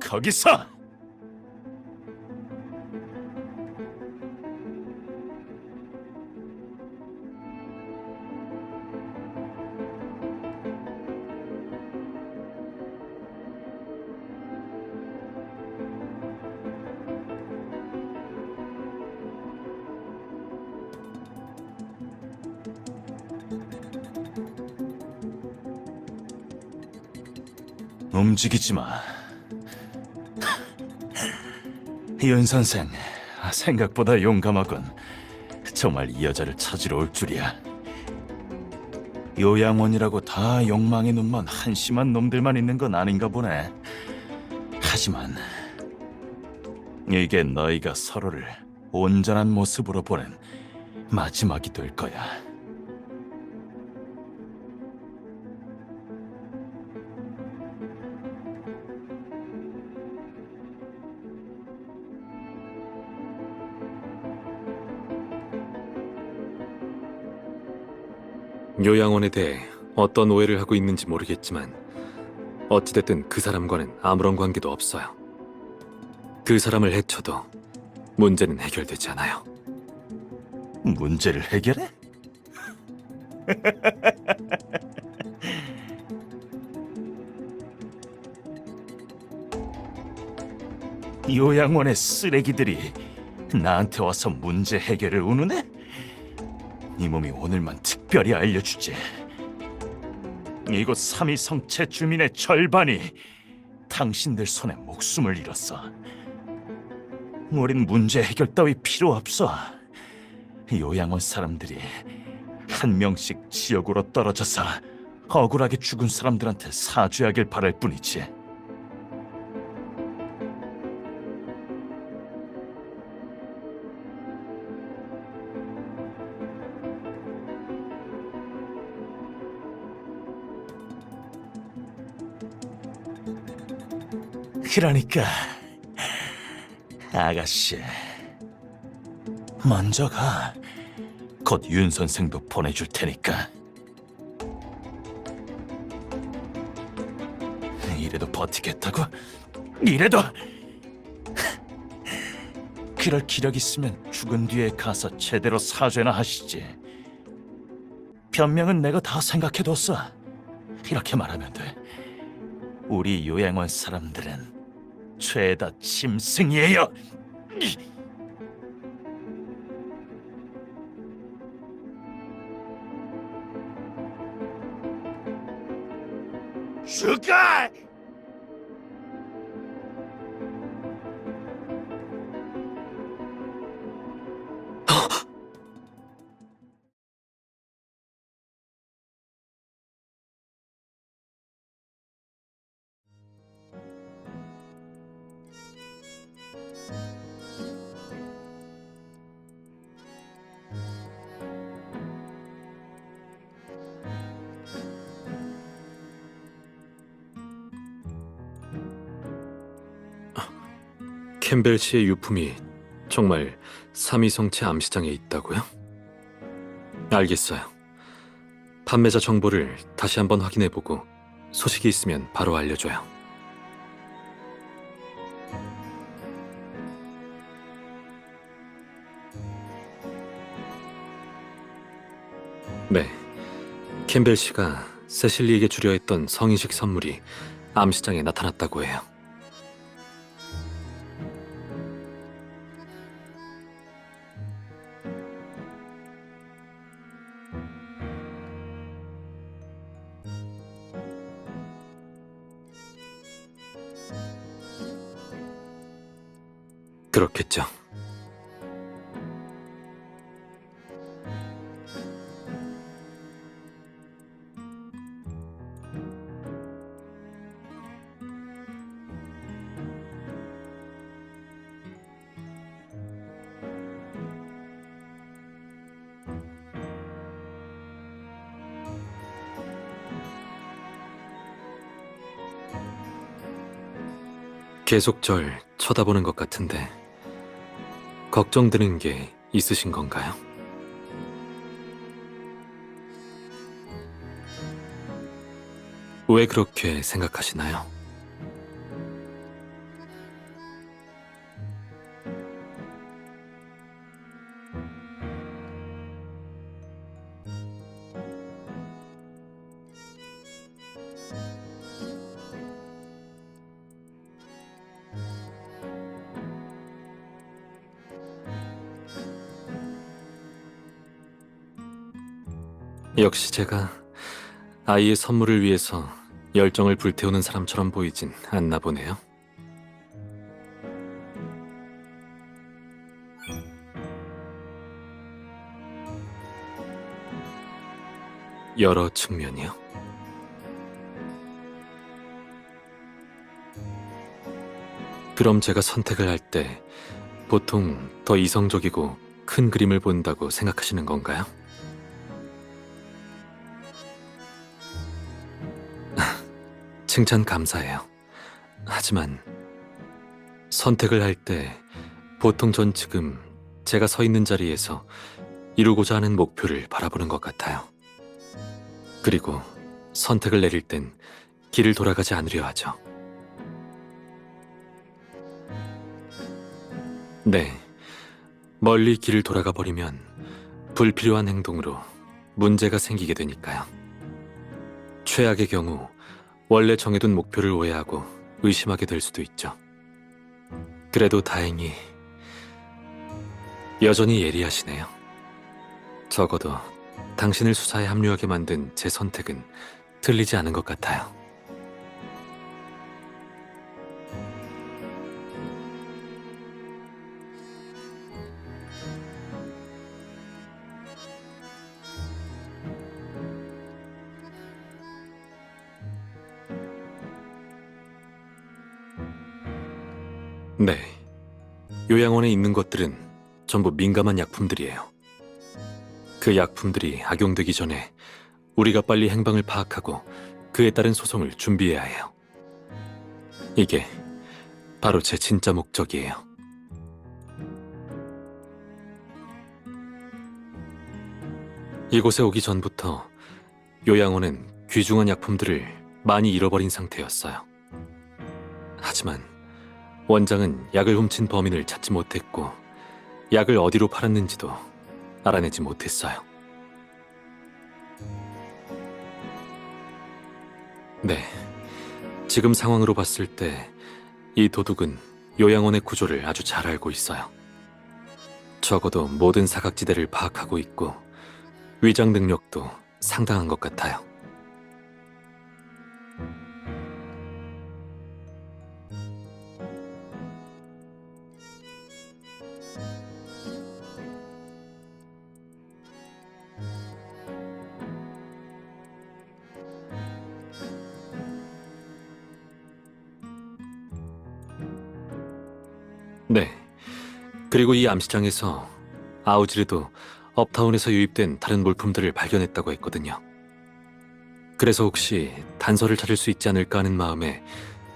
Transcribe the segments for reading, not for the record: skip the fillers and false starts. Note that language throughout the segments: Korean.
거기서! 움직이지 마. 윤 선생, 생각보다 용감하군. 정말 이 여자를 찾으러 올 줄이야. 요양원이라고 다 욕망의 눈먼 한심한 놈들만 있는 건 아닌가 보네. 하지만 이게 너희가 서로를 온전한 모습으로 보는 마지막이 될 거야. 요양원에 대해 어떤 오해를 하고 있는지 모르겠지만 어찌됐든 그 사람과는 아무런 관계도 없어요. 그 사람을 해쳐도 문제는 해결되지 않아요. 문제를 해결해? 요양원의 쓰레기들이 나한테 와서 문제 해결을 운운해? 이 몸이 오늘만 특별히 알려주지. 이곳 삼위성체 주민의 절반이 당신들 손에 목숨을 잃었어. 우린 문제 해결 따위 필요 없어. 요양원 사람들이 한 명씩 지옥으로 떨어져서 억울하게 죽은 사람들한테 사죄하길 바랄 뿐이지. 그러니까 아가씨, 먼저 가. 곧 윤 선생도 보내줄 테니까. 이래도 버티겠다고? 이래도! 그럴 기력 있으면 죽은 뒤에 가서 제대로 사죄나 하시지. 변명은 내가 다 생각해뒀어. 이렇게 말하면 돼. 우리 요양원 사람들은 죄다 짐승이에요. 죽어! 캠벨 씨의 유품이 정말 삼위성체 암시장에 있다고요? 알겠어요. 판매자 정보를 다시 한번 확인해보고 소식이 있으면 바로 알려줘요. 네, 캠벨 씨가 세실리에게 주려 했던 성인식 선물이 암시장에 나타났다고 해요. 그렇겠죠. 계속 절 쳐다보는 것 같은데 걱정되는 게 있으신 건가요? 왜 그렇게 생각하시나요? 역시 제가 아이의 선물을 위해서 열정을 불태우는 사람처럼 보이진 않나 보네요. 여러 측면이요. 그럼 제가 선택을 할 때 보통 더 이성적이고 큰 그림을 본다고 생각하시는 건가요? 칭찬 감사해요. 하지만 선택을 할 때 보통 전 지금 제가 서 있는 자리에서 이루고자 하는 목표를 바라보는 것 같아요. 그리고 선택을 내릴 땐 길을 돌아가지 않으려 하죠. 네, 멀리 길을 돌아가 버리면 불필요한 행동으로 문제가 생기게 되니까요. 최악의 경우 원래 정해둔 목표를 오해하고 의심하게 될 수도 있죠. 그래도 다행히 여전히 예리하시네요. 적어도 당신을 수사에 합류하게 만든 제 선택은 틀리지 않은 것 같아요. 네, 요양원에 있는 것들은 전부 민감한 약품들이에요. 그 약품들이 악용되기 전에 우리가 빨리 행방을 파악하고 그에 따른 소송을 준비해야 해요. 이게 바로 제 진짜 목적이에요. 이곳에 오기 전부터 요양원은 귀중한 약품들을 많이 잃어버린 상태였어요. 하지만 원장은 약을 훔친 범인을 찾지 못했고 약을 어디로 팔았는지도 알아내지 못했어요. 네, 지금 상황으로 봤을 때 이 도둑은 요양원의 구조를 아주 잘 알고 있어요. 적어도 모든 사각지대를 파악하고 있고 위장 능력도 상당한 것 같아요. 네, 그리고 이 암시장에서 아우지르도 업타운에서 유입된 다른 물품들을 발견했다고 했거든요. 그래서 혹시 단서를 찾을 수 있지 않을까 하는 마음에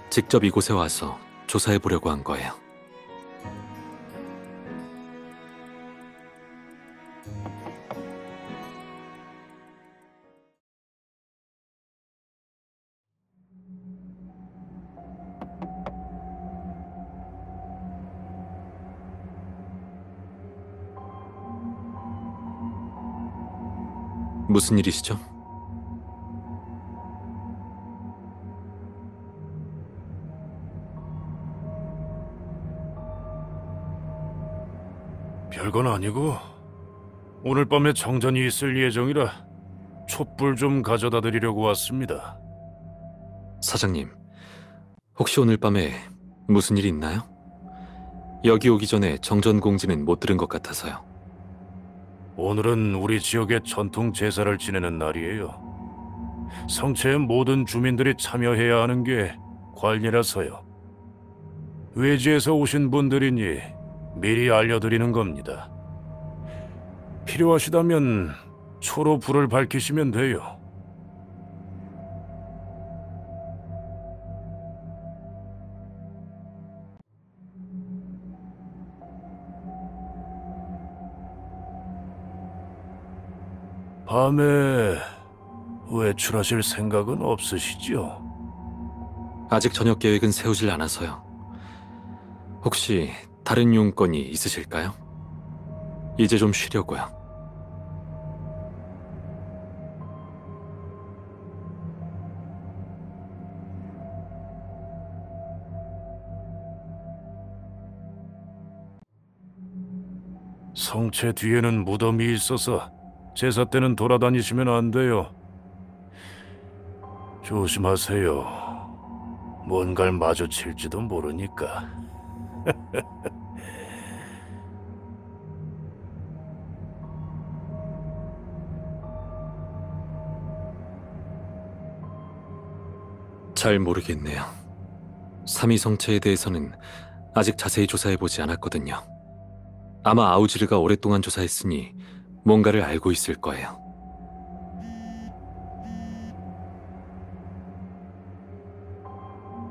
직접 이곳에 와서 조사해 보려고 한 거예요. 무슨 일이시죠? 별건 아니고 오늘 밤에 정전이 있을 예정이라 촛불 좀 가져다 드리려고 왔습니다. 사장님, 혹시 오늘 밤에 무슨 일 있나요? 여기 오기 전에 정전 공지는 못 들은 것 같아서요. 오늘은 우리 지역의 전통 제사를 지내는 날이에요. 성체의 모든 주민들이 참여해야 하는 게 관리라서요. 외지에서 오신 분들이니 미리 알려드리는 겁니다. 필요하시다면 초로 불을 밝히시면 돼요. 밤에 외출하실 생각은 없으시죠? 아직 저녁 계획은 세우질 않아서요. 혹시 다른 용건이 있으실까요? 이제 좀 쉬려고요. 성체 뒤에는 무덤이 있어서 제사 때는 돌아다니시면 안 돼요. 조심하세요. 뭔가를 마주칠지도 모르니까. 잘 모르겠네요. 삼위성체에 대해서는 아직 자세히 조사해보지 않았거든요. 아마 아우지르가 오랫동안 조사했으니 뭔가를 알고 있을 거예요.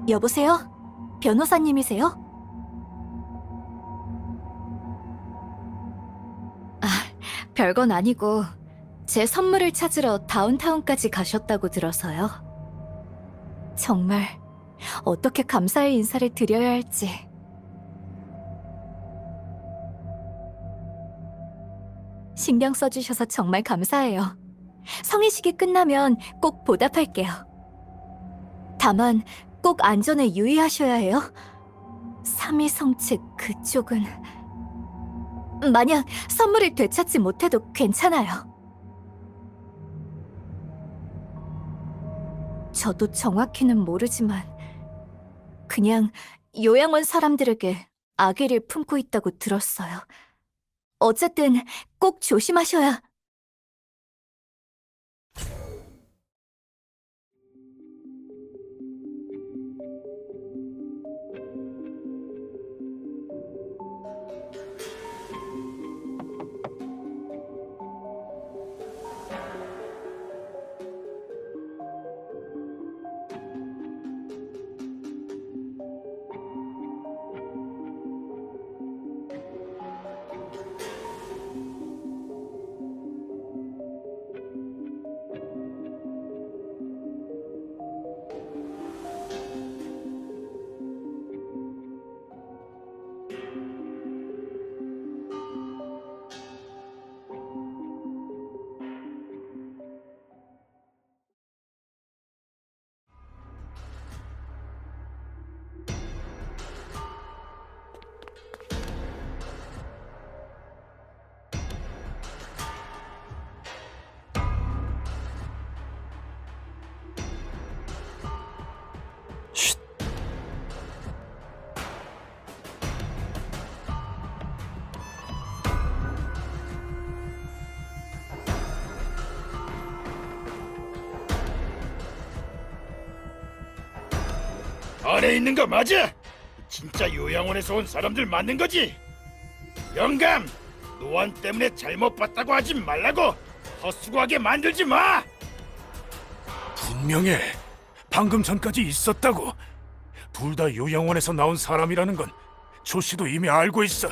여보세요? 변호사님이세요? 아, 별건 아니고 제 선물을 찾으러 다운타운까지 가셨다고 들어서요. 정말 어떻게 감사의 인사를 드려야 할지. 신경 써주셔서 정말 감사해요. 성의식이 끝나면 꼭 보답할게요. 다만 꼭 안전에 유의하셔야 해요. 삼위성체 그쪽은 만약 선물을 되찾지 못해도 괜찮아요. 저도 정확히는 모르지만 그냥 요양원 사람들에게 아기를 품고 있다고 들었어요. 어쨌든 꼭 조심하셔야. 쉿. 안에 있는 거 맞아? 진짜 요양원에서 온 사람들 맞는 거지? 영감! 노안 때문에 잘못 봤다고 하지 말라고! 헛수고하게 만들지 마! 분명해. 방금 전까지 있었다고. 둘 다 요양원에서 나온 사람이라는 건 조씨도 이미 알고 있어.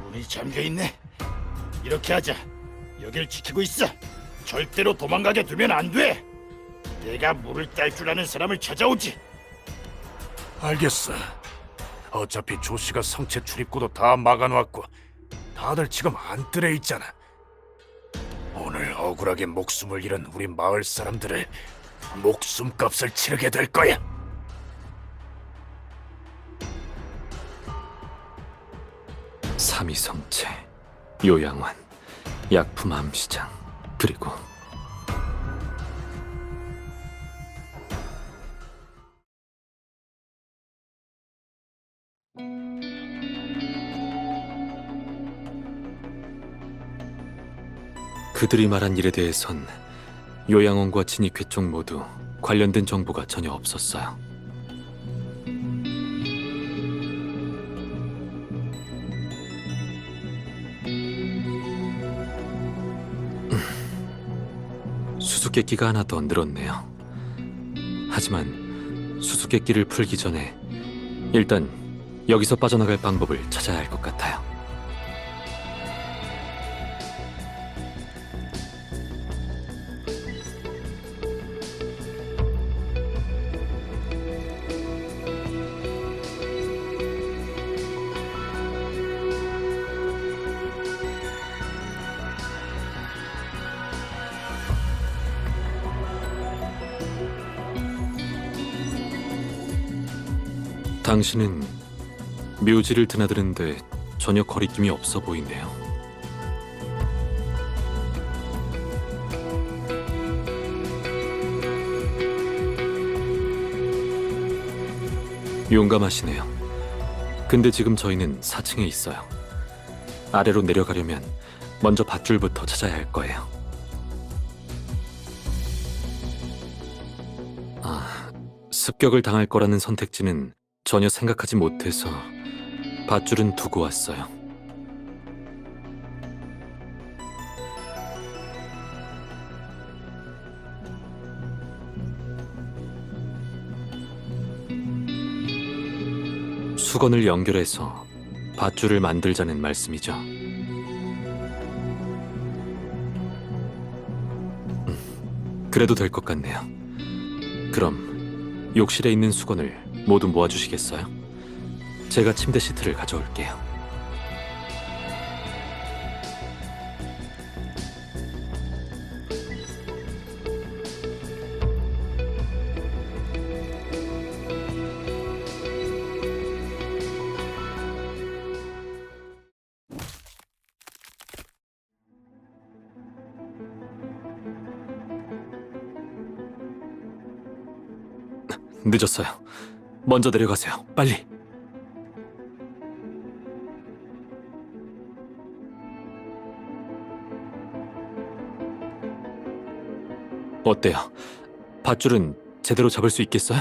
문이 잠겨있네. 이렇게 하자. 여길 지키고 있어. 절대로 도망가게 두면 안 돼. 내가 물을 딸 줄 아는 사람을 찾아오지. 알겠어. 어차피 조씨가 성체 출입구도 다 막아놨고 다들 지금 안뜰에 있잖아. 오늘 억울하게 목숨을 잃은 우리 마을 사람들의 목숨값을 치르게 될 거야. 삼위성체, 요양원, 약품 암시장, 그리고 그들이 말한 일에 대해선 요양원과 진입회 쪽 모두 관련된 정보가 전혀 없었어요. 수수께끼가 하나 더 늘었네요. 하지만 수수께끼를 풀기 전에 일단 여기서 빠져나갈 방법을 찾아야 할 것 같아요. 당신은 묘지를 드나드는데 전혀 거리낌이 없어 보이네요. 용감하시네요. 근데 지금 저희는 4층에 있어요. 아래로 내려가려면 먼저 밧줄부터 찾아야 할 거예요. 습격을 당할 거라는 선택지는 전혀 생각하지 못해서 밧줄은 두고 왔어요. 수건을 연결해서 밧줄을 만들자는 말씀이죠. 그래도 될 것 같네요. 그럼 욕실에 있는 수건을 모두 모아주시겠어요? 제가 침대 시트를 가져올게요. 늦었어요. 먼저 내려가세요. 빨리. 어때요? 밧줄은 제대로 잡을 수 있겠어요?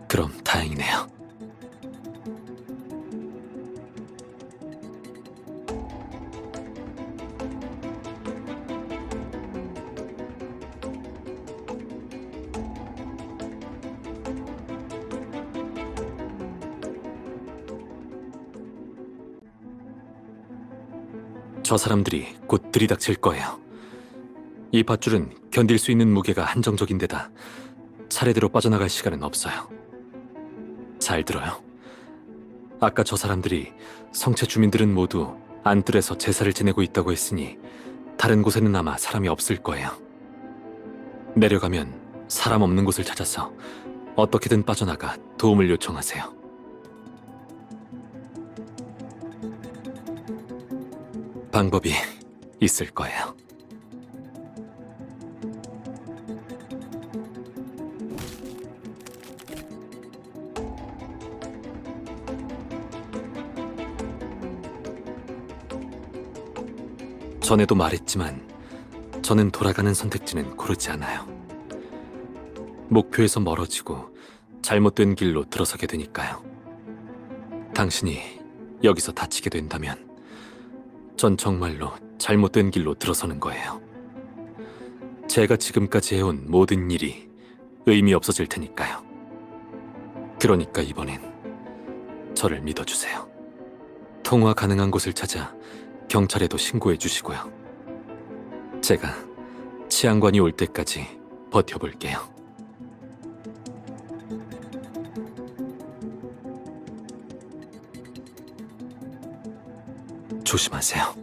그럼 다행이네요. 저 사람들이 곧 들이닥칠 거예요. 이 밧줄은 견딜 수 있는 무게가 한정적인 데다 차례대로 빠져나갈 시간은 없어요. 잘 들어요. 아까 저 사람들이 성체 주민들은 모두 안뜰에서 제사를 지내고 있다고 했으니 다른 곳에는 아마 사람이 없을 거예요. 내려가면 사람 없는 곳을 찾아서 어떻게든 빠져나가 도움을 요청하세요. 방법이 있을 거예요. 전에도 말했지만 저는 돌아가는 선택지는 고르지 않아요. 목표에서 멀어지고 잘못된 길로 들어서게 되니까요. 당신이 여기서 다치게 된다면 전 정말로 잘못된 길로 들어서는 거예요. 제가 지금까지 해온 모든 일이 의미 없어질 테니까요. 그러니까 이번엔 저를 믿어주세요. 통화 가능한 곳을 찾아 경찰에도 신고해 주시고요. 제가 치안관이 올 때까지 버텨볼게요. 조심하세요.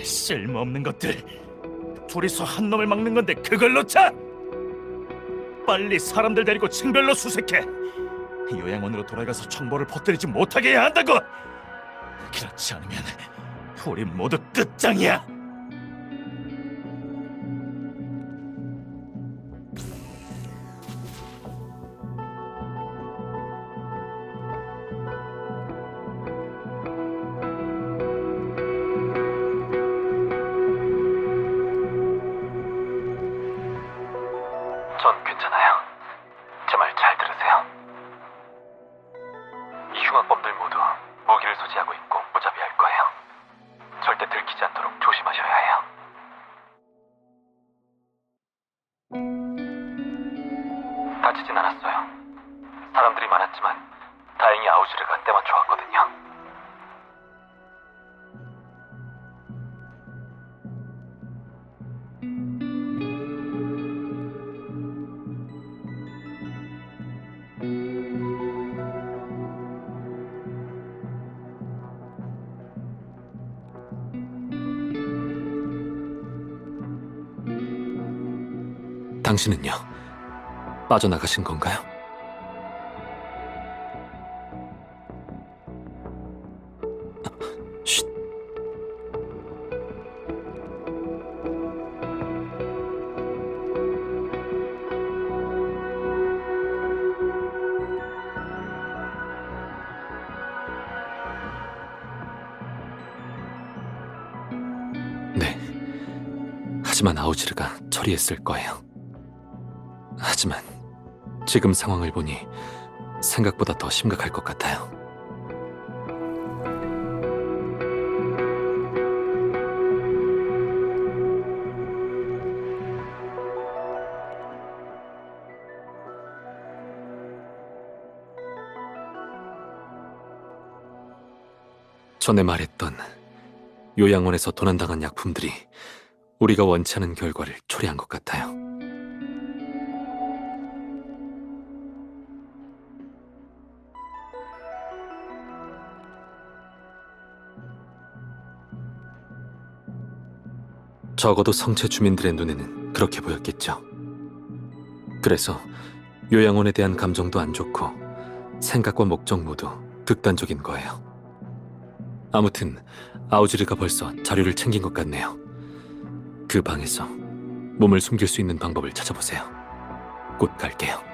쓸모없는 것들. 둘이서 한 놈을 막는 건데 그걸 놓자. 빨리 사람들 데리고 층별로 수색해. 요양원으로 돌아가서 정보를 퍼뜨리지 못하게 해야 한다고. 그렇지 않으면 우리 모두 끝장이야. 전 괜찮아요. 제 말 잘 들으세요. 이 흉악범들 모두 무기를 소지하고 있고 무자비할 거예요. 절대 들키지 않도록 조심하셔야 해요. 다치진 않았어요. 사람들이 많았지만 다행히 아우즈르가 때만 좋았거든요. 당신은요? 빠져나가신 건가요? 쉿. 네. 하지만 아우지르가 처리했을 거예요. 하지만 지금 상황을 보니 생각보다 더 심각할 것 같아요. 전에 말했던 요양원에서 도난당한 약품들이 우리가 원치 않은 결과를 초래한 것 같아요. 적어도 성체 주민들의 눈에는 그렇게 보였겠죠. 그래서 요양원에 대한 감정도 안 좋고 생각과 목적 모두 극단적인 거예요. 아무튼 아우지르가 벌써 자료를 챙긴 것 같네요. 그 방에서 몸을 숨길 수 있는 방법을 찾아보세요. 곧 갈게요.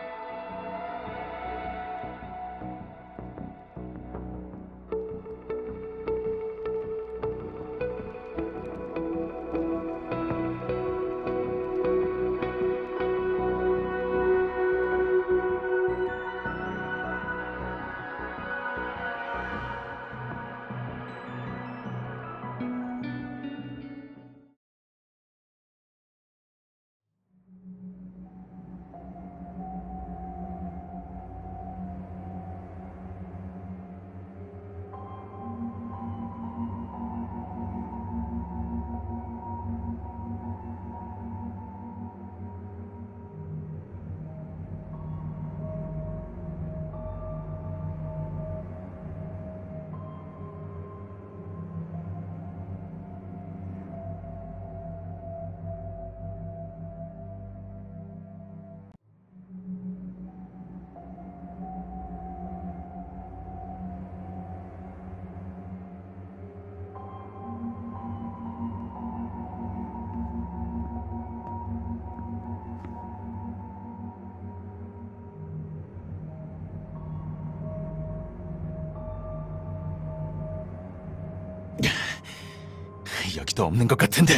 여기도 없는 것 같은데.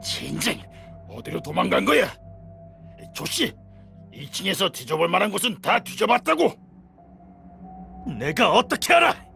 젠장! 어디로 도망간 거야? 조씨, 2층에서 뒤져볼 만한 곳은 다 뒤져봤다고! 내가 어떻게 알아?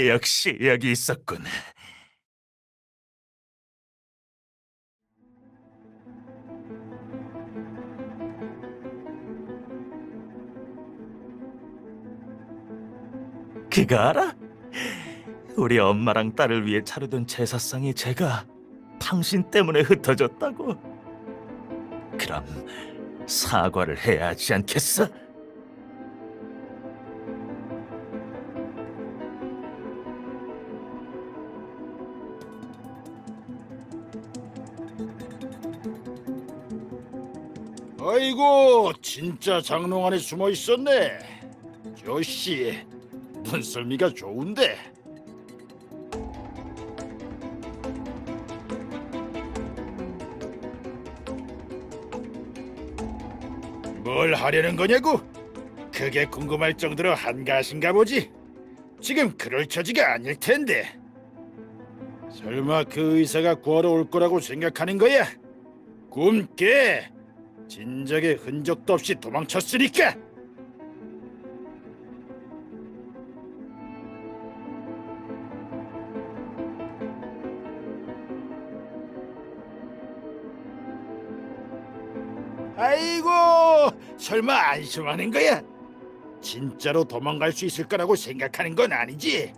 역시 여기 있었군. 그거 알아? 우리 엄마랑 딸을 위해 차려둔 제사상이 제가 당신 때문에 흩어졌다고. 그럼 사과를 해야 하지 않겠어? 아이고, 진짜 장롱 안에 숨어 있었네. 조씨, 눈썰미가 좋은데. 뭘 하려는 거냐고? 그게 궁금할 정도로 한가하신가 보지. 지금 그럴 처지가 아닐 텐데. 설마 그 의사가 구하러 올 거라고 생각하는 거야? 꿈깨. 진작에 흔적도 없이 도망쳤으니까. 아이고, 설마 안심하는 거야? 진짜로 도망갈 수 있을 거라고 생각하는 건 아니지?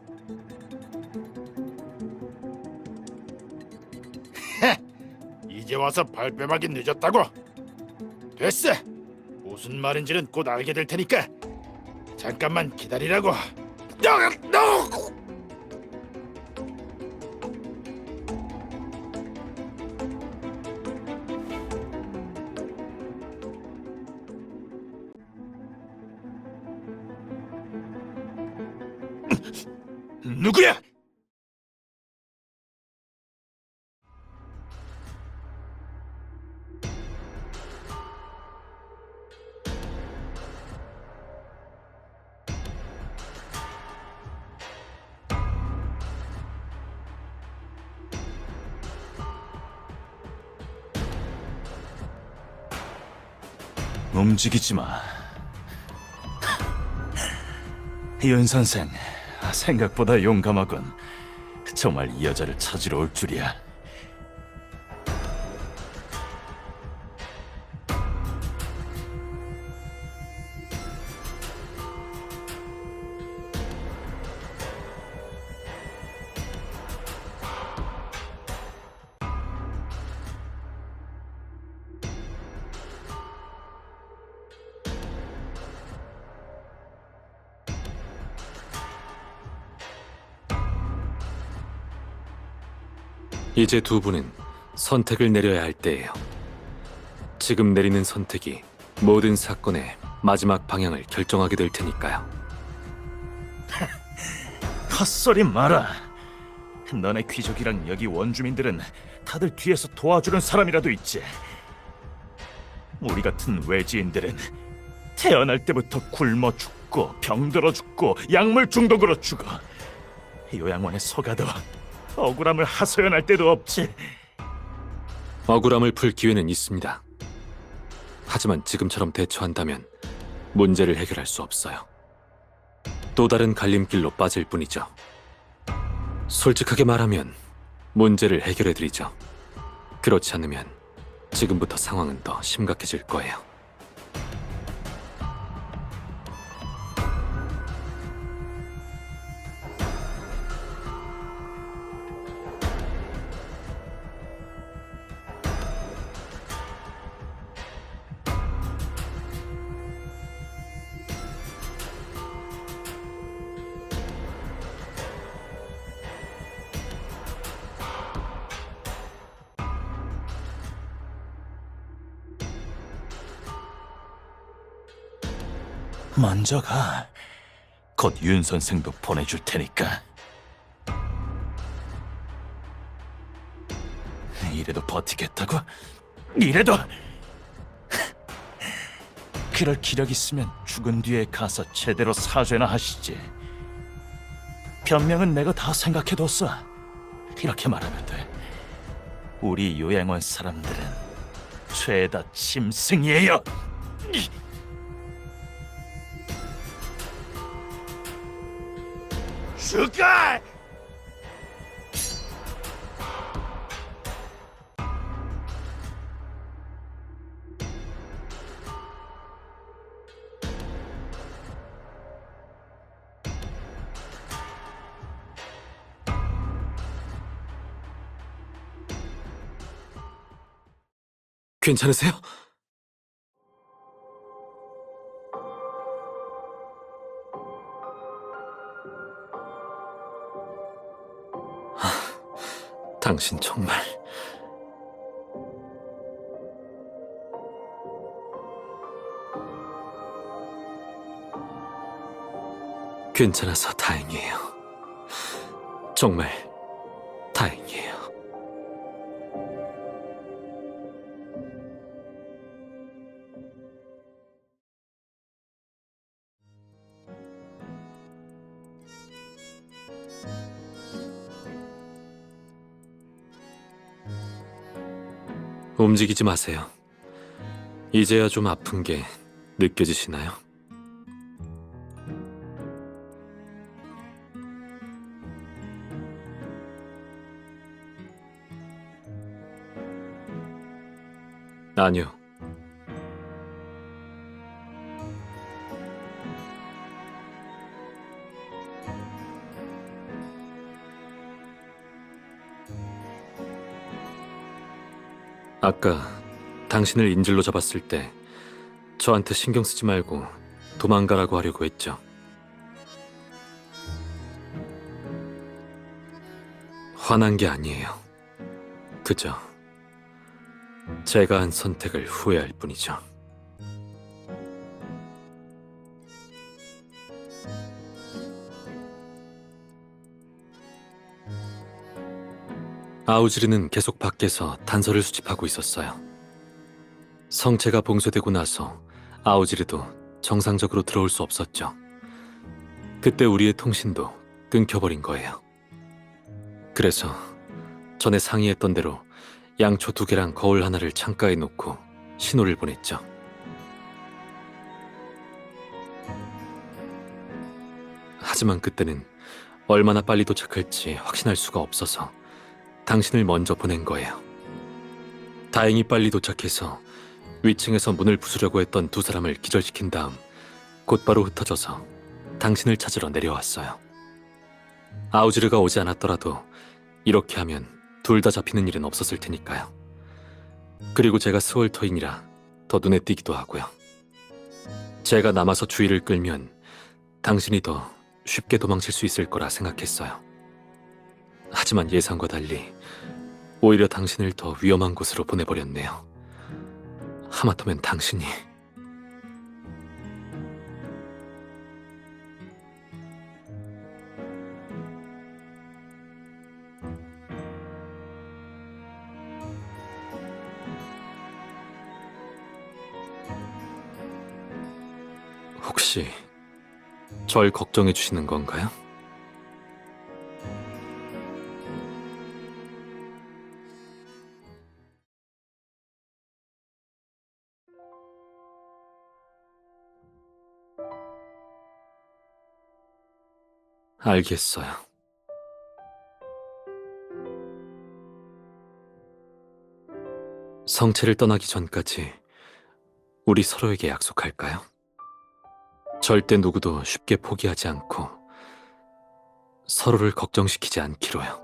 이제 와서 발뺌하기 늦었다고. 됐어. 무슨 말인지는 곧 알게 될 테니까 잠깐만 기다리라고. 누구야? 움직이지 마. 윤 선생, 생각보다 용감하군. 정말 이 여자를 찾으러 올 줄이야. 이제 두 분은 선택을 내려야 할 때예요. 지금 내리는 선택이 모든 사건의 마지막 방향을 결정하게 될 테니까요. 헛소리 마라. 너네 귀족이랑 여기 원주민들은 다들 뒤에서 도와주는 사람이라도 있지. 우리 같은 외지인들은 태어날 때부터 굶어 죽고 병들어 죽고 약물 중독으로 죽어. 요양원에 속아도 억울함을 하소연할 때도 없지. 억울함을 풀 기회는 있습니다. 하지만 지금처럼 대처한다면 문제를 해결할 수 없어요. 또 다른 갈림길로 빠질 뿐이죠. 솔직하게 말하면 문제를 해결해드리죠. 그렇지 않으면 지금부터 상황은 더 심각해질 거예요. 먼저 가. 곧 윤 선생도 보내줄 테니까. 이래도 버티겠다고? 이래도? 그럴 기력 있으면 죽은 뒤에 가서 제대로 사죄나 하시지. 변명은 내가 다 생각해뒀어. 이렇게 말하면 돼. 우리 요양원 사람들은 죄다 짐승이에요. 죽어! 괜찮으세요? 당신 정말 괜찮아서 다행이에요. 정말 다행이에요. 움직이지 마세요. 이제야 좀 아픈 게 느껴지시나요? 아니요. 아까 당신을 인질로 잡았을 때 저한테 신경 쓰지 말고 도망가라고 하려고 했죠. 화난 게 아니에요. 그저 제가 한 선택을 후회할 뿐이죠. 아우즈리는 계속 밖에서 단서를 수집하고 있었어요. 성체가 봉쇄되고 나서 아우즈리도 정상적으로 들어올 수 없었죠. 그때 우리의 통신도 끊겨버린 거예요. 그래서 전에 상의했던 대로 양초 2개랑 거울 하나를 창가에 놓고 신호를 보냈죠. 하지만 그때는 얼마나 빨리 도착할지 확신할 수가 없어서 당신을 먼저 보낸 거예요. 다행히 빨리 도착해서 위층에서 문을 부수려고 했던 2사람을 기절시킨 다음 곧바로 흩어져서 당신을 찾으러 내려왔어요. 아우즈르가 오지 않았더라도 이렇게 하면 둘 다 잡히는 일은 없었을 테니까요. 그리고 제가 스월터인이라 더 눈에 띄기도 하고요. 제가 남아서 주의를 끌면 당신이 더 쉽게 도망칠 수 있을 거라 생각했어요. 하지만 예상과 달리 오히려 당신을 더 위험한 곳으로 보내버렸네요. 하마터면 당신이... 혹시 절 걱정해 주시는 건가요? 알겠어요. 성체를 떠나기 전까지 우리 서로에게 약속할까요? 절대 누구도 쉽게 포기하지 않고 서로를 걱정시키지 않기로요.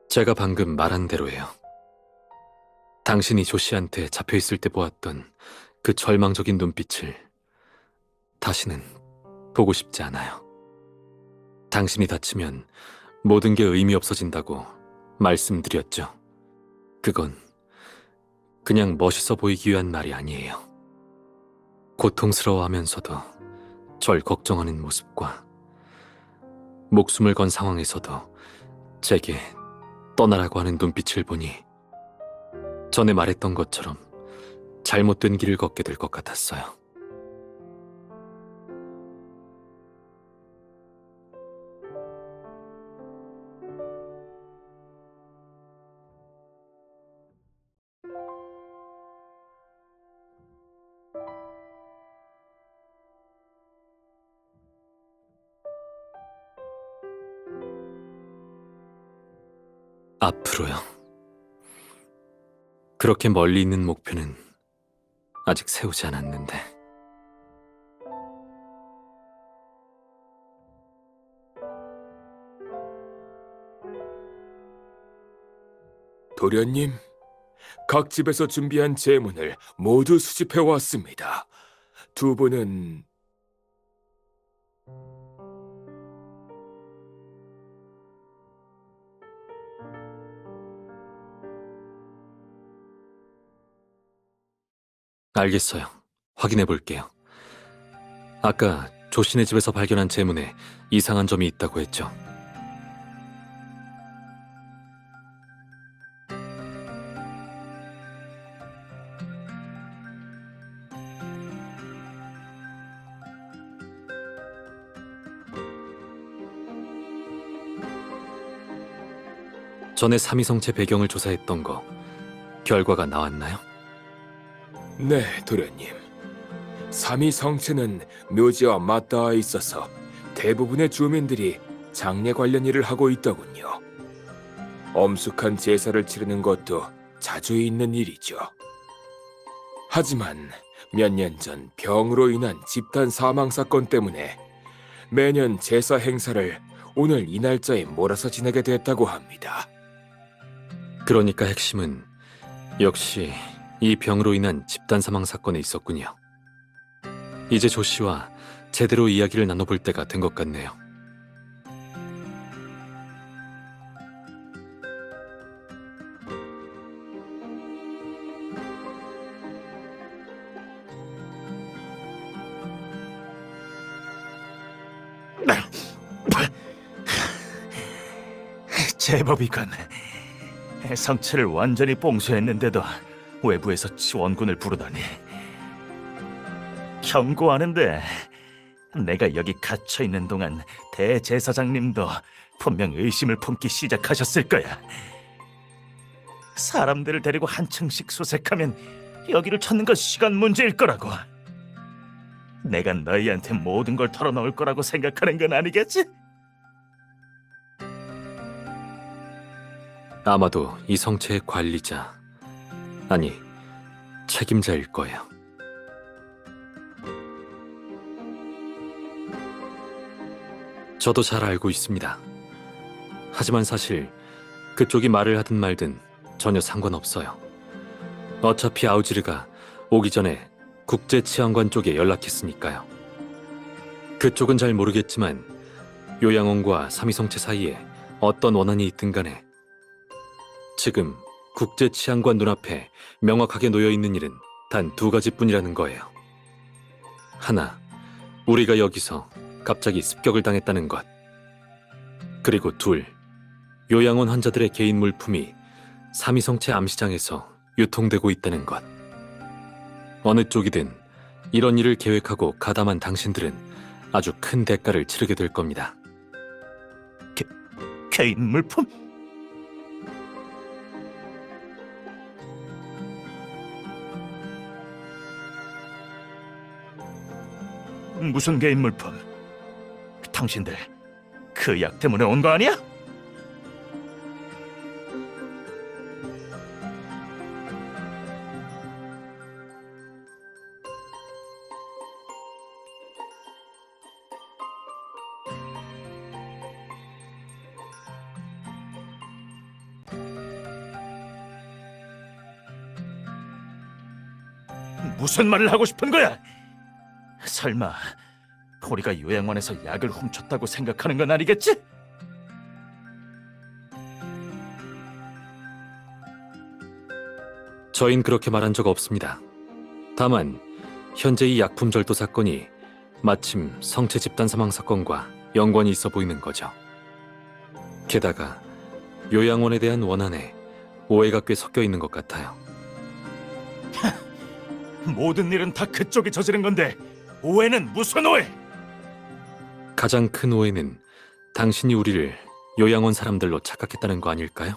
제가 방금 말한 대로예요. 당신이 조씨한테 잡혀있을 때 보았던 그 절망적인 눈빛을 다시는 보고 싶지 않아요. 당신이 다치면 모든 게 의미 없어진다고 말씀드렸죠. 그건 그냥 멋있어 보이기 위한 말이 아니에요. 고통스러워하면서도 절 걱정하는 모습과 목숨을 건 상황에서도 제게 떠나라고 하는 눈빛을 보니 전에 말했던 것처럼 잘못된 길을 걷게 될 것 같았어요. 앞으로요. 그렇게 멀리 있는 목표는 아직 세우지 않았는데. 도련님, 각 집에서 준비한 제문을 모두 수집해 왔습니다. 두 분은 알겠어요. 확인해 볼게요. 아까 조신의 집에서 발견한 제문에 이상한 점이 있다고 했죠. 전에 삼위성체 배경을 조사했던 거 결과가 나왔나요? 네, 도련님. 삼위성체는 묘지와 맞닿아 있어서 대부분의 주민들이 장례 관련 일을 하고 있더군요. 엄숙한 제사를 치르는 것도 자주 있는 일이죠. 하지만 몇 년 전 병으로 인한 집단 사망 사건 때문에 매년 제사 행사를 오늘 이 날짜에 몰아서 지내게 됐다고 합니다. 그러니까 핵심은 역시 이 병으로 인한 집단 사망 사건에 있었군요. 이제 조 씨와 제대로 이야기를 나눠볼 때가 된 것 같네요. 제법이군. 성체를 완전히 봉쇄했는데도 외부에서 지원군을 부르다니. 경고하는데 내가 여기 갇혀 있는 동안 대제사장님도 분명 의심을 품기 시작하셨을 거야. 사람들을 데리고 한 층씩 수색하면 여기를 찾는 건 시간 문제일 거라고. 내가 너희한테 모든 걸 털어놓을 거라고 생각하는 건 아니겠지? 아마도 이 성체의 관리자, 아니 책임자일 거예요. 저도 잘 알고 있습니다. 하지만 사실 그쪽이 말을 하든 말든 전혀 상관없어요. 어차피 아우지르가 오기 전에 국제치안관 쪽에 연락했으니까요. 그쪽은 잘 모르겠지만 요양원과 삼위성체 사이에 어떤 원한이 있든 간에 지금 국제치안관 눈앞에 명확하게 놓여있는 일은 단 두 가지뿐이라는 거예요. 하나, 우리가 여기서 갑자기 습격을 당했다는 것. 그리고 둘, 요양원 환자들의 개인 물품이 삼위성체 암시장에서 유통되고 있다는 것. 어느 쪽이든 이런 일을 계획하고 가담한 당신들은 아주 큰 대가를 치르게 될 겁니다. 개인 물품? 무슨 개인 물품? 당신들 그 약 때문에 온 거 아니야? 무슨 말을 하고 싶은 거야? 설마 우리가 요양원에서 약을 훔쳤다고 생각하는 건 아니겠지? 저흰 그렇게 말한 적 없습니다. 다만 현재 이 약품 절도 사건이 마침 성체 집단 사망 사건과 연관이 있어 보이는 거죠. 게다가 요양원에 대한 원한에 오해가 꽤 섞여 있는 것 같아요. 모든 일은 다 그쪽이 저지른 건데 오해는 무슨 오해? 가장 큰 오해는 당신이 우리를 요양원 사람들로 착각했다는 거 아닐까요?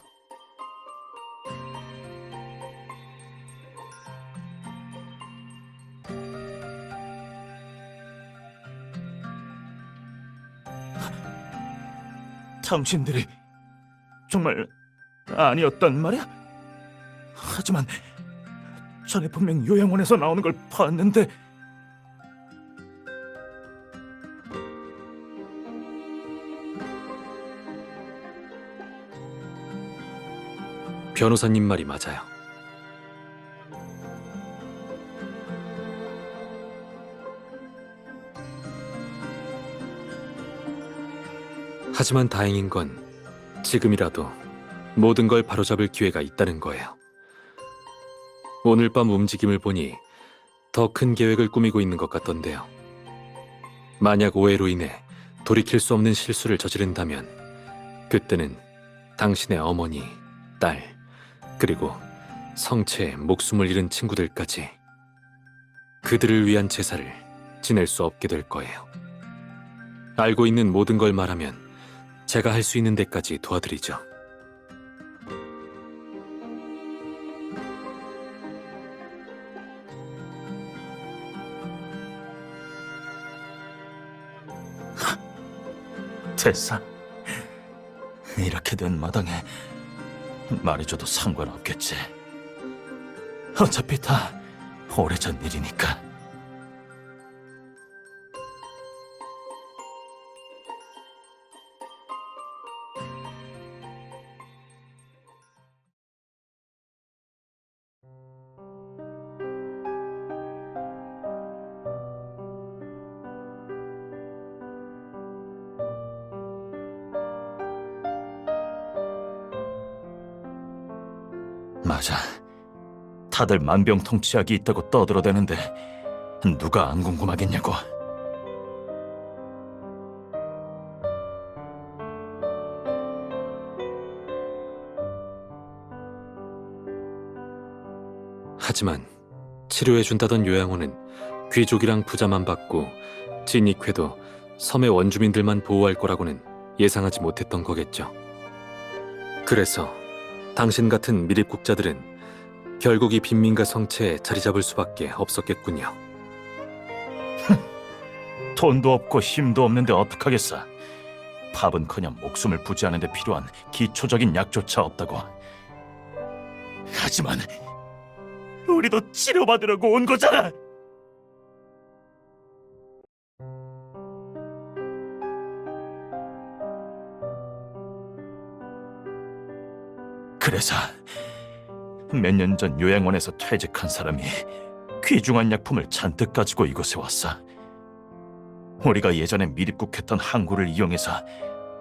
당신들이 정말 아니었단 말이야? 하지만 전에 분명 요양원에서 나오는 걸 봤는데. 변호사님 말이 맞아요. 하지만 다행인 건 지금이라도 모든 걸 바로잡을 기회가 있다는 거예요. 오늘 밤 움직임을 보니 더 큰 계획을 꾸미고 있는 것 같던데요. 만약 오해로 인해 돌이킬 수 없는 실수를 저지른다면 그때는 당신의 어머니, 딸, 그리고 성체에 목숨을 잃은 친구들까지 그들을 위한 제사를 지낼 수 없게 될 거예요. 알고 있는 모든 걸 말하면 제가 할 수 있는 데까지 도와드리죠. 됐어. 이렇게 된 마당에 말해줘도 상관없겠지. 어차피 다 오래전 일이니까. 맞아. 다들 만병통치약이 있다고 떠들어대는데 누가 안 궁금하겠냐고. 하지만 치료해준다던 요양원은 귀족이랑 부자만 받고 진익회도 섬의 원주민들만 보호할 거라고는 예상하지 못했던 거겠죠. 그래서 당신 같은 미립국자들은 결국 이 빈민가 성체에 자리 잡을 수밖에 없었겠군요. 돈도 없고 힘도 없는데 어떡하겠어. 밥은커녕 목숨을 부지하는 데 필요한 기초적인 약조차 없다고. 하지만 우리도 치료받으려고 온 거잖아. 그래서 몇 년 전 요양원에서 퇴직한 사람이 귀중한 약품을 잔뜩 가지고 이곳에 왔어. 우리가 예전에 미립국했던 항구를 이용해서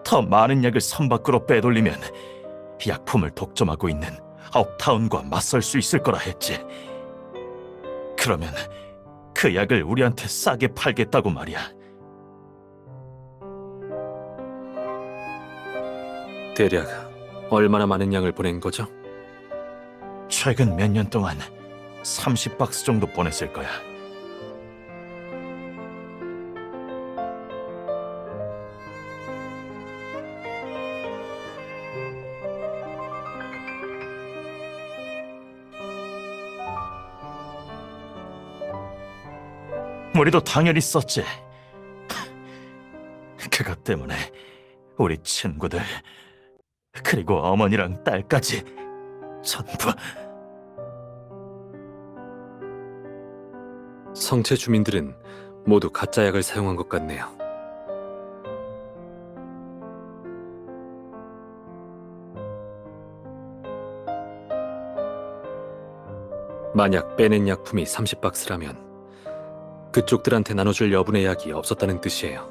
더 많은 약을 섬 밖으로 빼돌리면 약품을 독점하고 있는 업타운과 맞설 수 있을 거라 했지. 그러면 그 약을 우리한테 싸게 팔겠다고 말이야. 대략 얼마나 많은 양을 보낸 거죠? 최근 몇 년 동안 30박스 정도 보냈을 거야. 우리도 당연히 썼지. 그것 때문에 우리 친구들, 그리고 어머니랑 딸까지 전부. 성체 주민들은 모두 가짜 약을 사용한 것 같네요. 만약 빼낸 약품이 30박스라면 그쪽들한테 나눠줄 여분의 약이 없었다는 뜻이에요.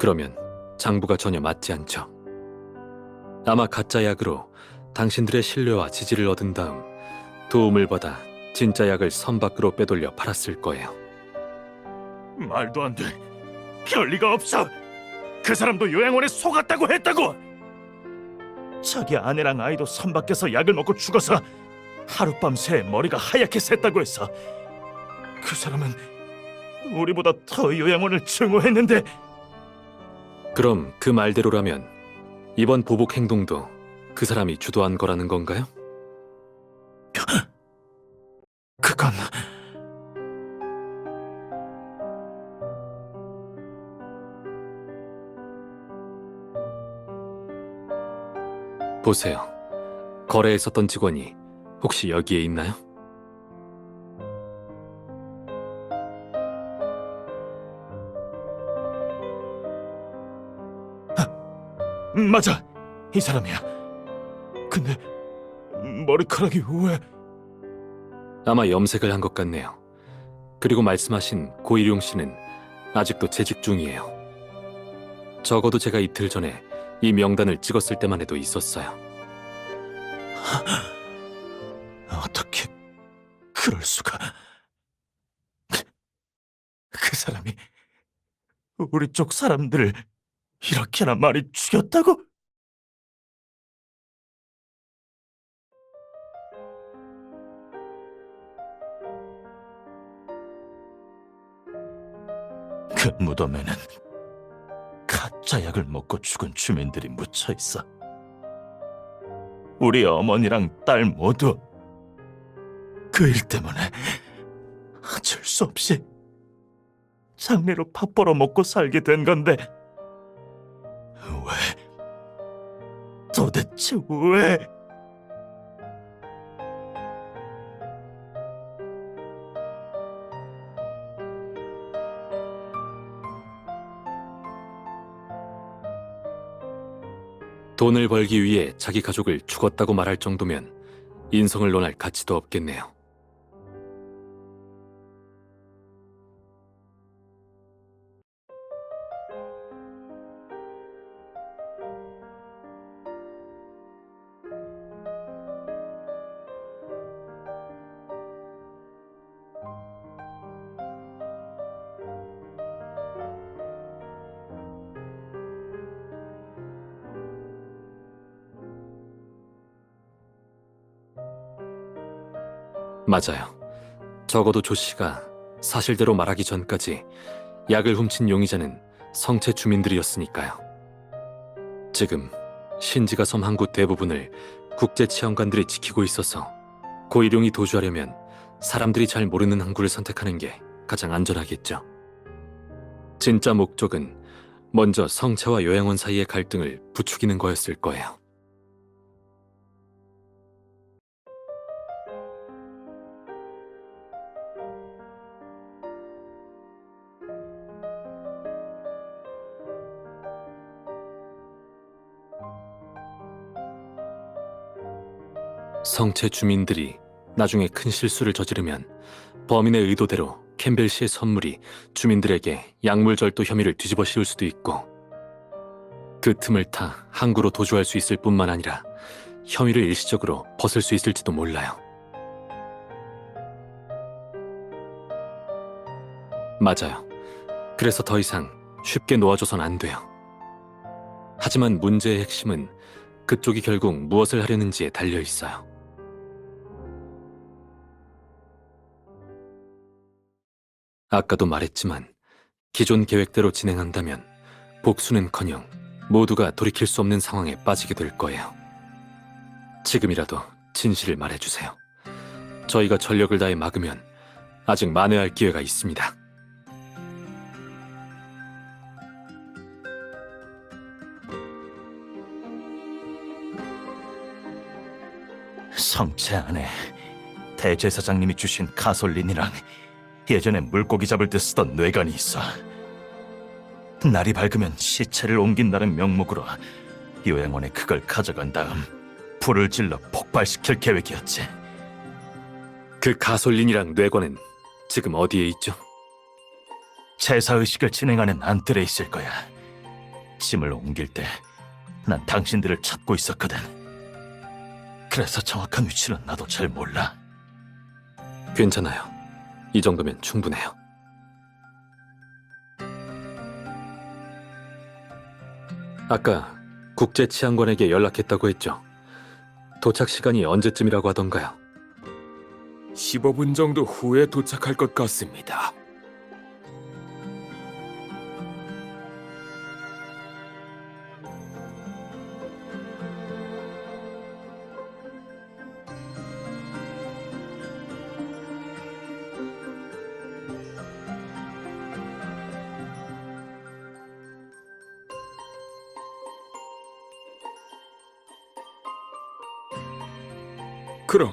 그러면 장부가 전혀 맞지 않죠. 아마 가짜 약으로 당신들의 신뢰와 지지를 얻은 다음 도움을 받아 진짜 약을 섬 밖으로 빼돌려 팔았을 거예요. 말도 안 돼. 별리가 없어. 그 사람도 요양원에 속았다고 했다고. 자기 아내랑 아이도 섬 밖에서 약을 먹고 죽어서 하룻밤 새에 머리가 하얗게 샜다고 했어. 그 사람은 우리보다 더 요양원을 증오했는데. 그럼 그 말대로라면 이번 보복 행동도 그 사람이 주도한 거라는 건가요? 그건 보세요. 거래했었던 직원이 혹시 여기에 있나요? 맞아, 이 사람이야. 근데 머리카락이 왜? 아마 염색을 한 것 같네요. 그리고 말씀하신 고일용 씨는 아직도 재직 중이에요. 적어도 제가 이틀 전에 이 명단을 찍었을 때만 해도 있었어요. 어떻게 그럴 수가? 그 사람이 우리 쪽 사람들을 이렇게나 많이 죽였다고? 그 무덤에는 가짜 약을 먹고 죽은 주민들이 묻혀 있어. 우리 어머니랑 딸 모두 그 일 때문에 어쩔 수 없이 장례로 밥 벌어 먹고 살게 된 건데 왜? 도대체 왜? 돈을 벌기 위해 자기 가족을 죽었다고 말할 정도면 인성을 논할 가치도 없겠네요. 맞아요. 적어도 조 씨가 사실대로 말하기 전까지 약을 훔친 용의자는 성체 주민들이었으니까요. 지금 신지가 섬 항구 대부분을 국제 치안관들이 지키고 있어서 고일용이 도주하려면 사람들이 잘 모르는 항구를 선택하는 게 가장 안전하겠죠. 진짜 목적은 먼저 성체와 요양원 사이의 갈등을 부추기는 거였을 거예요. 성체 주민들이 나중에 큰 실수를 저지르면 범인의 의도대로 캠벨 씨의 선물이 주민들에게 약물절도 혐의를 뒤집어 씌울 수도 있고, 그 틈을 타 항구로 도주할 수 있을 뿐만 아니라 혐의를 일시적으로 벗을 수 있을지도 몰라요. 맞아요. 그래서 더 이상 쉽게 놓아줘선 안 돼요. 하지만 문제의 핵심은 그쪽이 결국 무엇을 하려는지에 달려 있어요. 아까도 말했지만 기존 계획대로 진행한다면 복수는커녕 모두가 돌이킬 수 없는 상황에 빠지게 될 거예요. 지금이라도 진실을 말해주세요. 저희가 전력을 다해 막으면 아직 만회할 기회가 있습니다. 성체 안에 대제사장님이 주신 가솔린이랑 예전에 물고기 잡을 때 쓰던 뇌관이 있어. 날이 밝으면 시체를 옮긴다는 명목으로 요양원에 그걸 가져간 다음 불을 질러 폭발시킬 계획이었지. 그 가솔린이랑 뇌관은 지금 어디에 있죠? 제사의식을 진행하는 안뜰에 있을 거야. 짐을 옮길 때 난 당신들을 찾고 있었거든. 그래서 정확한 위치는 나도 잘 몰라. 괜찮아요. 이 정도면 충분해요. 아까 국제치안관에게 연락했다고 했죠? 도착 시간이 언제쯤이라고 하던가요? 15분 정도 후에 도착할 것 같습니다. 그럼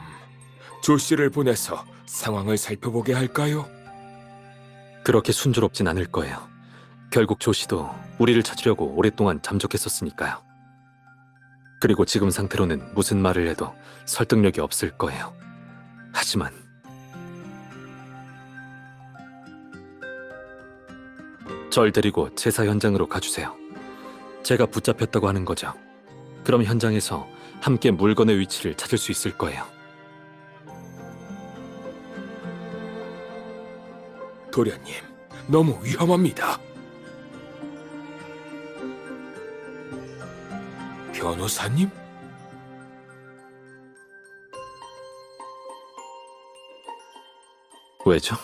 조 씨를 보내서 상황을 살펴보게 할까요? 그렇게 순조롭진 않을 거예요. 결국 조 씨도 우리를 찾으려고 오랫동안 잠적했었으니까요. 그리고 지금 상태로는 무슨 말을 해도 설득력이 없을 거예요. 하지만 절 데리고 제사 현장으로 가주세요. 제가 붙잡혔다고 하는 거죠. 그럼 현장에서 함께 물건의 위치를 찾을 수 있을 거예요. 도련님, 너무 위험합니다. 변호사님? 왜죠?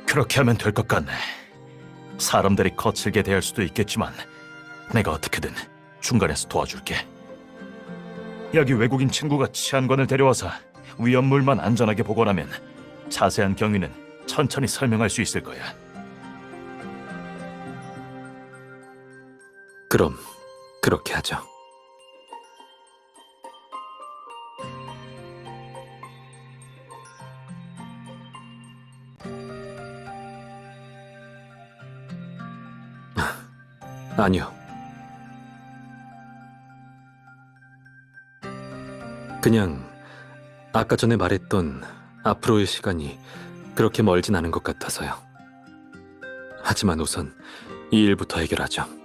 그렇게 하면 될 것 같네. 사람들이 거칠게 대할 수도 있겠지만 내가 어떻게든 중간에서 도와줄게. 여기 외국인 친구가 치안관을 데려와서 위험물만 안전하게 보관하면 자세한 경위는 천천히 설명할 수 있을 거야. 그럼 그렇게 하죠. 아니요. 그냥 아까 전에 말했던 앞으로의 시간이 그렇게 멀진 않은 것 같아서요. 하지만 우선 이 일부터 해결하죠.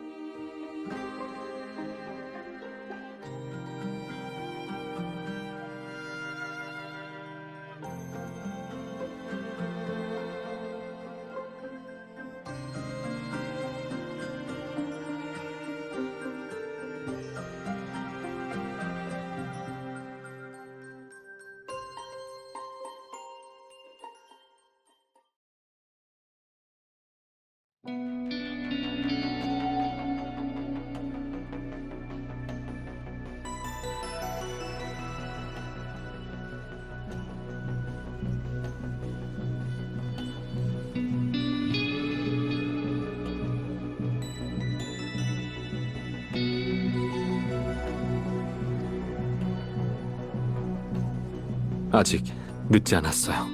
아직 늦지 않았어요.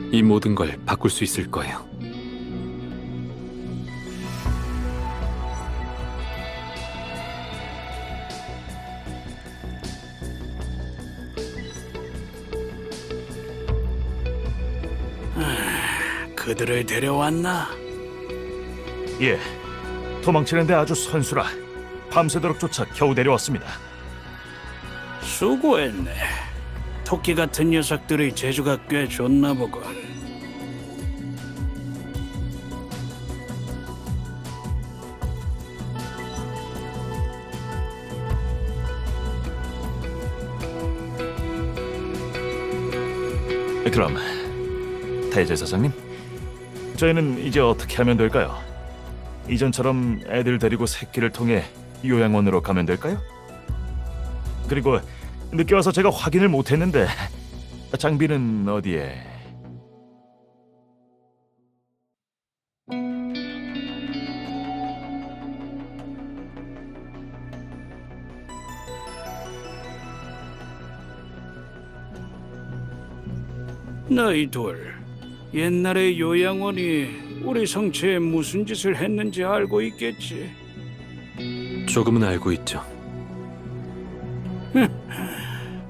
이 모든 걸 바꿀 수 있을 거예요. 그들을 데려왔나? 예, 도망치는데 아주 선수라 밤새도록 쫓아 겨우 데려왔습니다. 수고했네. 토끼 같은 녀석들의 재주가 꽤 좋나 보군. 그럼 대제사장님, 저희는 이제 어떻게 하면 될까요? 이전처럼 애들 데리고 새끼를 통해 요양원으로 가면 될까요? 그리고 늦게 와서 제가 확인을 못했는데 장비는 어디에? 너희 둘, 옛날에 요양원이 우리 성체에 무슨 짓을 했는지 알고 있겠지? 조금은 알고 있죠.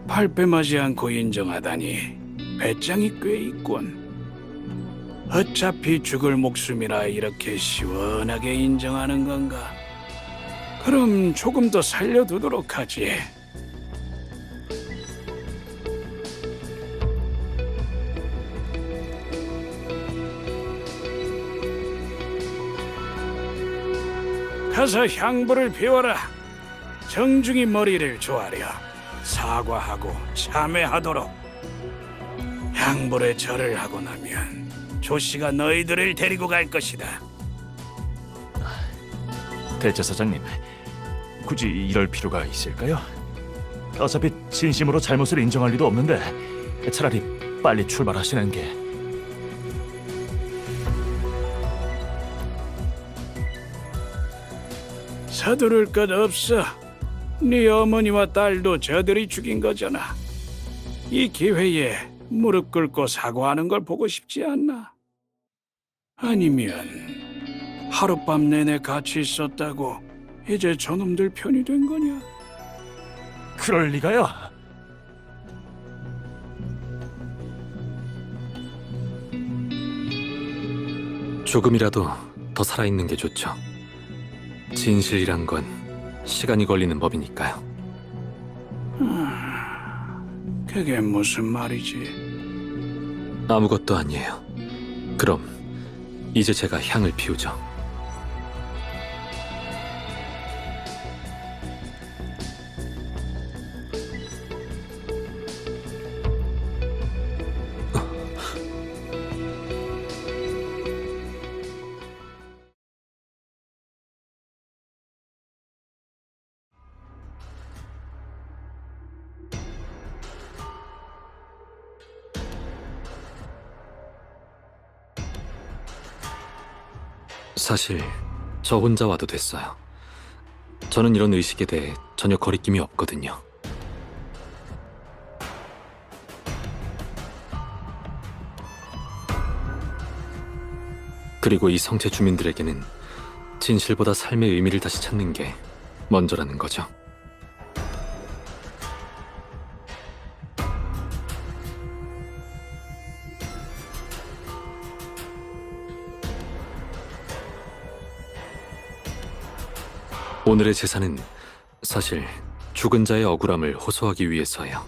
발뺌하지 않고 인정하다니 배짱이 꽤 있군. 어차피 죽을 목숨이라 이렇게 시원하게 인정하는 건가? 그럼 조금 더 살려두도록 하지. 가서 향부를 피워라. 정중히 머리를 조아려 사과하고 참회하도록. 향불에 절을 하고 나면 조씨가 너희들을 데리고 갈 것이다. 대제사장님, 굳이 이럴 필요가 있을까요? 어차피 진심으로 잘못을 인정할 리도 없는데 차라리 빨리 출발하시는 게. 서두를 것 없어. 네 어머니와 딸도 저들이 죽인 거잖아. 이 기회에 무릎 꿇고 사과하는 걸 보고 싶지 않나? 아니면 하룻밤 내내 같이 있었다고 이제 저놈들 편이 된 거냐? 그럴 리가요. 조금이라도 더 살아있는 게 좋죠. 진실이란 건 시간이 걸리는 법이니까요. 그게 무슨 말이지? 아무것도 아니에요. 그럼 이제 제가 향을 피우죠. 사실 저 혼자 와도 됐어요. 저는 이런 의식에 대해 전혀 거리낌이 없거든요. 그리고 이 성체 주민들에게는 진실보다 삶의 의미를 다시 찾는 게 먼저라는 거죠. 오늘의 제사는 사실 죽은 자의 억울함을 호소하기 위해서예요.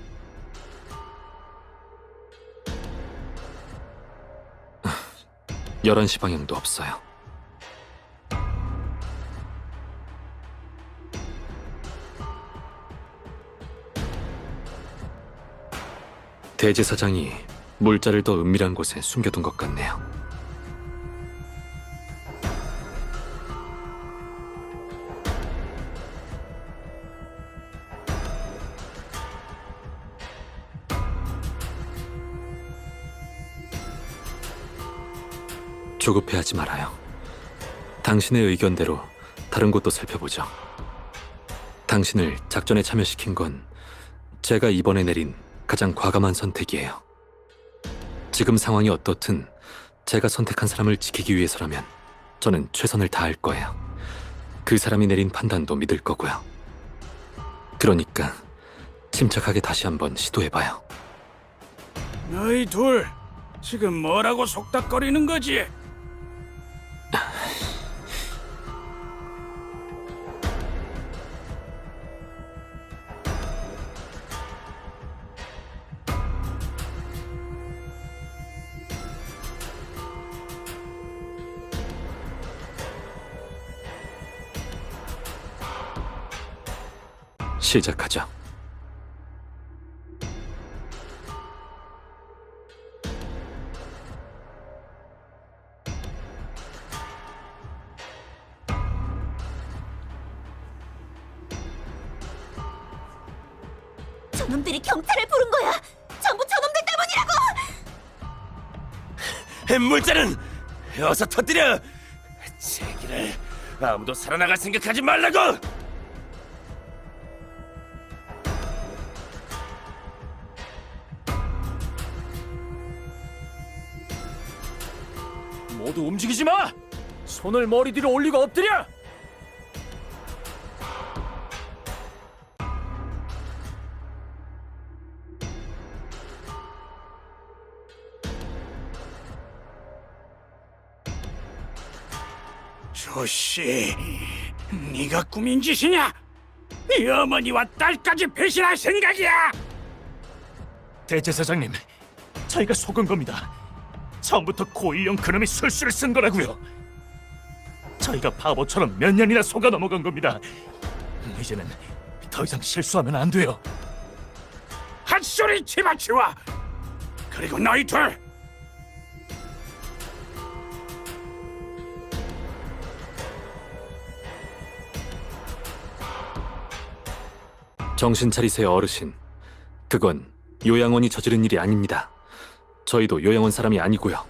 11시 방향도 없어요. 대제사장이 물자를 더 은밀한 곳에 숨겨둔 것 같네요. 조급해하지 말아요. 당신의 의견대로 다른 곳도 살펴보죠. 당신을 작전에 참여시킨 건 제가 이번에 내린 가장 과감한 선택이에요. 지금 상황이 어떻든 제가 선택한 사람을 지키기 위해서라면 저는 최선을 다할 거예요. 그 사람이 내린 판단도 믿을 거고요. 그러니까 침착하게 다시 한번 시도해봐요. 너희 둘 지금 뭐라고 속닥거리는 거지? 시작하죠. 저놈들이 경찰을 부른 거야. 전부 저놈들 때문이라고. 물자는 어서 터뜨려. 제기를 아무도 살아나갈 생각하지 말라고. 모두 움직이지 마! 손을 머리 뒤로 올리고 엎드려! 조씨, 네가 꾸민 짓이냐? 네 어머니와 딸까지 배신할 생각이야? 대제사장님, 저희가 속은 겁니다. 처음부터 고일령 그놈이 술수를 쓴 거라고요. 저희가 바보처럼 몇 년이나 속아 넘어간 겁니다. 이제는 더 이상 실수하면 안 돼요. 헛소리 집어치워. 그리고 너희 둘 정신 차리세요, 어르신. 그건 요양원이 저지른 일이 아닙니다. 저희도 요양원 사람이 아니고요.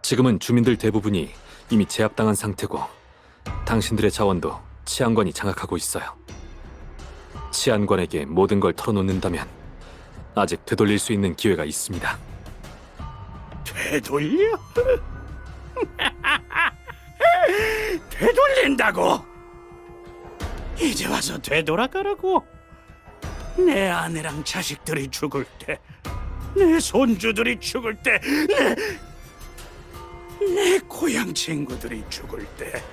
지금은 주민들 대부분이 이미 제압당한 상태고 당신들의 자원도 치안관이 장악하고 있어요. 치안관에게 모든 걸 털어놓는다면 아직 되돌릴 수 있는 기회가 있습니다. 되돌려? 되돌린다고? 이제 와서 되돌아가라고? 내 아내랑 자식들이 죽을 때, 내 손주들이 죽을 때, 내 고향 친구들이 죽을 때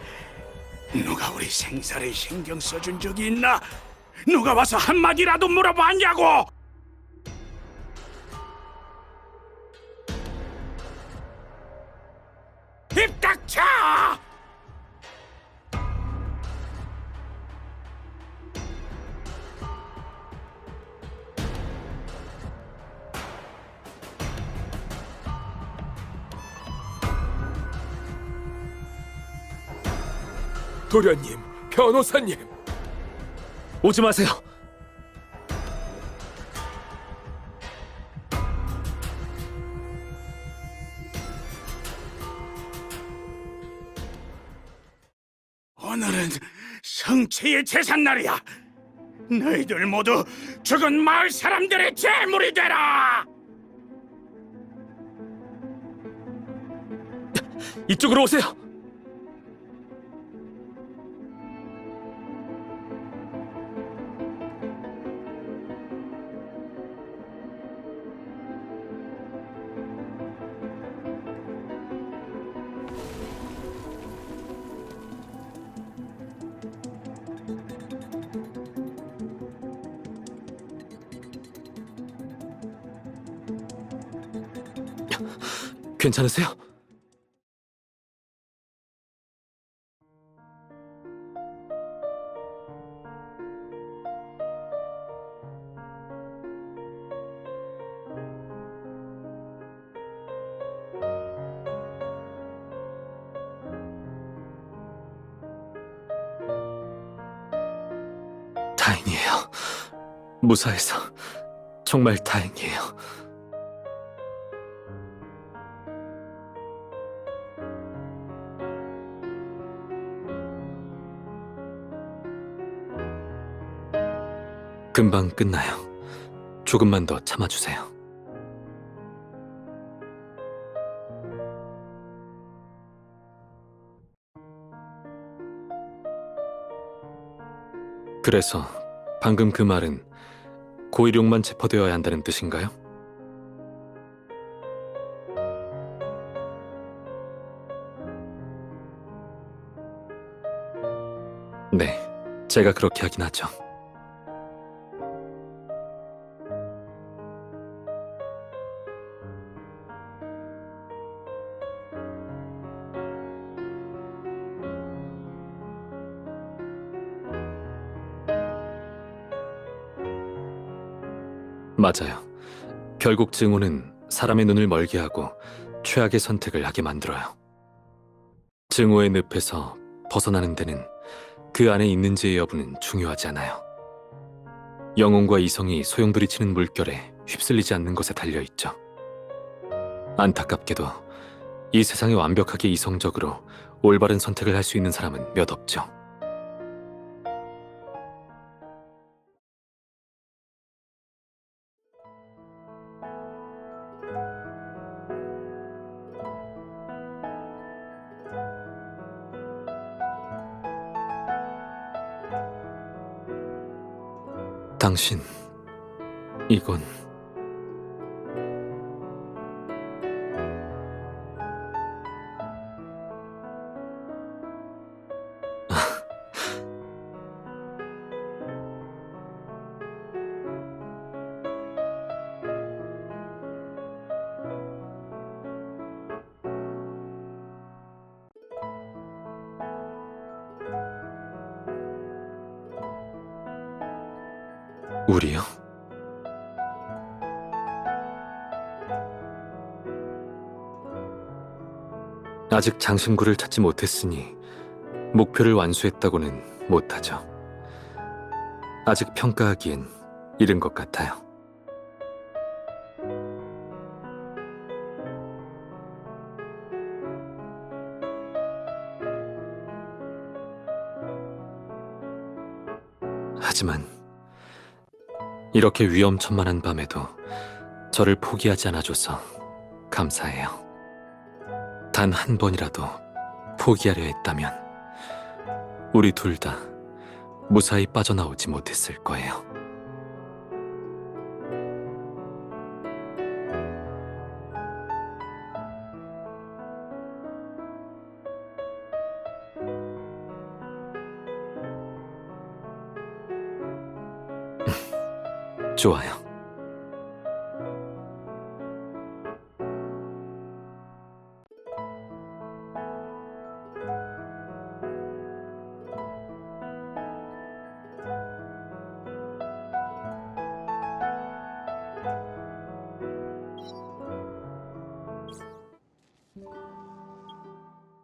누가 우리 생사를 신경 써준 적이 있나? 누가 와서 한마디라도 물어봤냐고! 입 닥쳐! 도련님, 변호사님, 오지 마세요. 오늘은 성체의 제삿날이야. 너희들 모두 죽은 마을 사람들의 제물이 되라. 이쪽으로 오세요. 괜찮으세요? 다행이에요. 무사해서 정말 다행이에요. 금방 끝나요. 조금만 더 참아주세요. 그래서 방금 그 말은 고일용만 체포되어야 한다는 뜻인가요? 네, 제가 그렇게 하긴 하죠. 맞아요. 결국 증오는 사람의 눈을 멀게 하고 최악의 선택을 하게 만들어요. 증오의 늪에서 벗어나는 데는 그 안에 있는지의 여부는 중요하지 않아요. 영혼과 이성이 소용돌이치는 물결에 휩쓸리지 않는 것에 달려있죠. 안타깝게도 이 세상에 완벽하게 이성적으로 올바른 선택을 할 수 있는 사람은 몇 없죠. 당신, 이건... 우리요? 아직 장신구를 찾지 못했으니 목표를 완수했다고는 못하죠. 아직 평가하기엔 이른 것 같아요. 하지만 이렇게 위험천만한 밤에도 저를 포기하지 않아줘서 감사해요. 단 한 번이라도 포기하려 했다면 우리 둘 다 무사히 빠져나오지 못했을 거예요. 좋아요.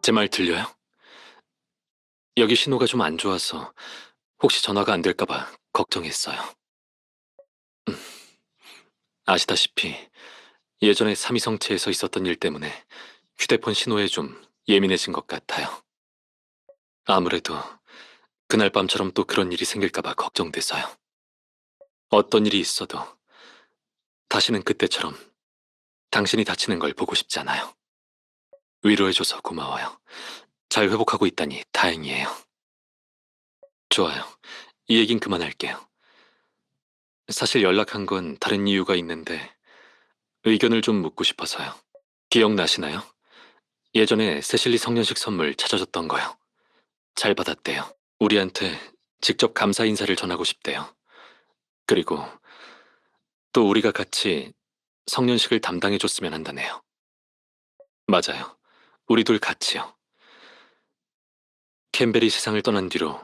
제 말 들려요? 여기 신호가 좀 안 좋아서 혹시 전화가 안 될까봐 걱정했어요. 아시다시피 예전에 삼위성체에서 있었던 일 때문에 휴대폰 신호에 좀 예민해진 것 같아요. 아무래도 그날 밤처럼 또 그런 일이 생길까봐 걱정돼서요. 어떤 일이 있어도 다시는 그때처럼 당신이 다치는 걸 보고 싶지 않아요. 위로해줘서 고마워요. 잘 회복하고 있다니 다행이에요. 좋아요. 이 얘긴 그만할게요. 사실 연락한 건 다른 이유가 있는데 의견을 좀 묻고 싶어서요. 기억나시나요? 예전에 세실리 성년식 선물 찾아줬던 거요. 잘 받았대요. 우리한테 직접 감사 인사를 전하고 싶대요. 그리고 또 우리가 같이 성년식을 담당해줬으면 한다네요. 맞아요. 우리 둘 같이요. 캠벨이 세상을 떠난 뒤로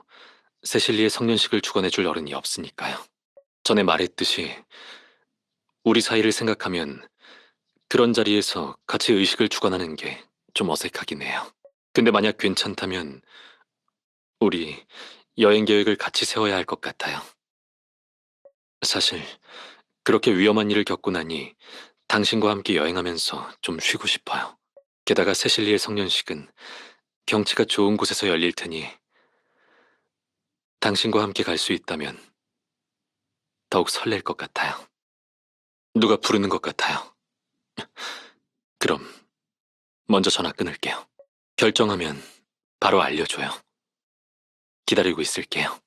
세실리의 성년식을 주관해줄 어른이 없으니까요. 전에 말했듯이 우리 사이를 생각하면 그런 자리에서 같이 의식을 주관하는 게 좀 어색하긴 해요. 근데 만약 괜찮다면 우리 여행 계획을 같이 세워야 할 것 같아요. 사실 그렇게 위험한 일을 겪고 나니 당신과 함께 여행하면서 좀 쉬고 싶어요. 게다가 세실리의 성년식은 경치가 좋은 곳에서 열릴 테니 당신과 함께 갈 수 있다면 더욱 설렐 것 같아요. 누가 부르는 것 같아요. 그럼 먼저 전화 끊을게요. 결정하면 바로 알려줘요. 기다리고 있을게요.